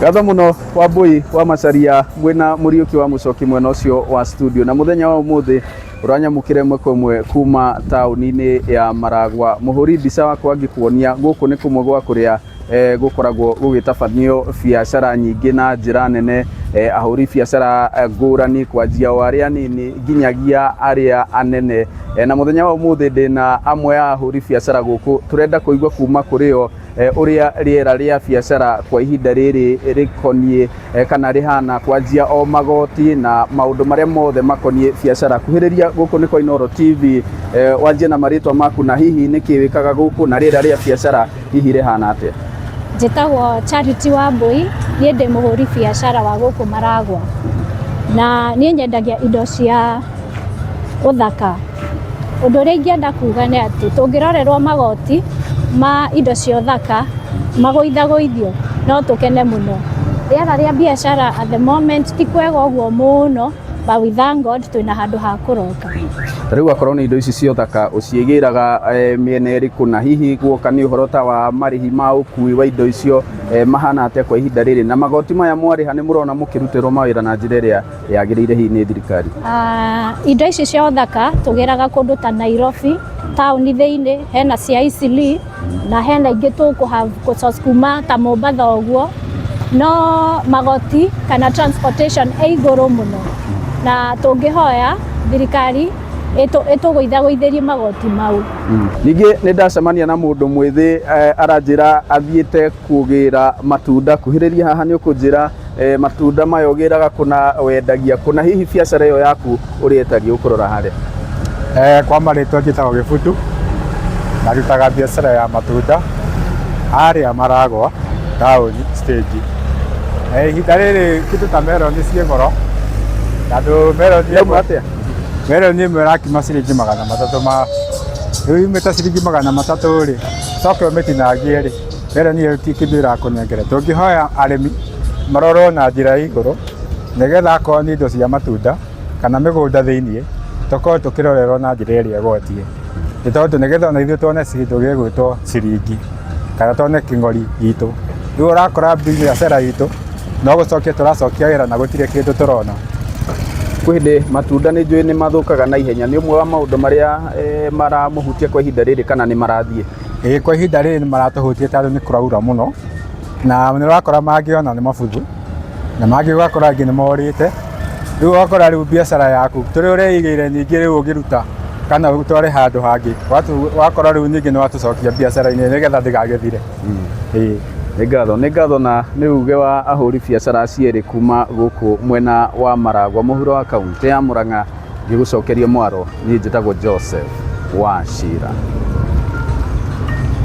Gatho muno Wambui wa Macharia mwena Muriuki wa Mucoki mwena ucio wa studio, na muthenya wa umuthi uranyamukire mwe kuma tauni-ini ya Maragwa. Muhuri mbica wakwa ngikuonia guku ni kumwe gwa kuria gukoragwo gugitabanio biacara nyingi na njira nene, ahuri biacara ngurani kwanjia o aria nini nginyagia aria anene, na muthenya wa umuthi ndina amwe ya ahuri biacara guku turenda kuigwa kuma kurio uria riera ria biacara kwa ihinda riri rikonie kana rihana kwanjia o magoti na maundu maria mothe makonie biacara. Kuhiriria guku ni kwa Inooro TV, wanjie na maritwa maku na hihi niki wikaga guku na riera ria biacara hihi rihana atia? Njitagwo Charity Wambui, nie ndi muhuri biacara wa guku Maragwa, na nie nyendagia indo cia uthaka. Undu uria ingienda kuga ni ati tungirorerwo magoti ma indo cia uthaka magoithagũithio no tukene muno. Riera ria biacara at the moment ti kwega ũguo muno, but we thank God twina handu ha kuroka. Riu akorwo ni indo ici cia uthaka uciigiraga miena iriku, na hihi guoka ni uhoro ta wa marihi ma ukui wa indo icio mahana atia kwa ihinda riri, na magoti maya mwariha ni murona mukirutirwo mawira na njira iria yagirire hihi ni thirikari? Indo ici cia uthaka tugiraga kundu ta Nairobi tauni thiini, hena cia Eastleigh na hena ingi tukusource kuma ta Mombasa uguo, no magoti kana transportation iguru muno, na tungihoya thirikari ituguithagũithĩrie magoti mau. Ningi ni ndacemania na mundu mwithi aranjira athiite kugira matunda. Kuhiriria haha ni ukunjira matunda maya ugiraga kuna wendagia kuna, hihi biacara iyo yaku urietagia ukurora haria? Kwa maritwa njitagwo Gibutu, narutaga biacara ya matunda haria Maragwa tauni stage. Ihinda riri kindu ta meroni cie goro, tondũ meroni ĩmwe ĩrakima ciringi 300 rĩu yumĩte ciringi 300 rĩ, coke ũmĩtinangie rĩ, meroni ĩyo ti kĩndũ ĩrakũnengera. Tũngĩhoya arĩmi marorwo na njĩra ya igũrũ nĩgetha akorwo nĩ indo cia matunda kana mĩgũnda thĩiniĩ tũkorwo tũkĩrorerwo na njĩra ĩrĩa ĩgwatiĩ, nĩ tondũ nĩgetha ona ithuĩ tuone kĩndũ gĩgwĩtwo ciringi kana tuone kĩng'ori gitũ. Rĩu ũrakora biacara itũ no gũcokia tũracokia wĩra na gũtirĩ kĩndũ tũrona. Kwĩhĩndĩ matunda nĩ njũĩ nĩ mathũkaga na ihenya, nĩ ũmwe wa maũndũ marĩa maramũhutia kwa ihinda rĩrĩ kana nĩ marathiĩ? Kwa ihinda rĩrĩ nĩ maratũhutia tondũ nĩ kũraura mũno, na nĩ ũrakora mangĩ ona nĩ mabuthu na mangĩ ũgakora angĩ nĩ morĩte. Rĩu ũgakora rĩu biacara yaku tũrĩ ũreigĩire ningĩ rĩu ũngĩruta kana ũtware handũ hangĩ, wakora rĩu ningĩ nĩ watũcokia biacara-inĩ nĩgetha ndĩgagĩthire. Nĩ ngatho na nĩ uge wa ahũri biacara cierĩ kuma gũkũ mwena wa Maragwa mũhuro wa kaunti ya Murang'a. Ngĩgũcokeria mwaro, niĩ njĩtagwo Joseph Wachira.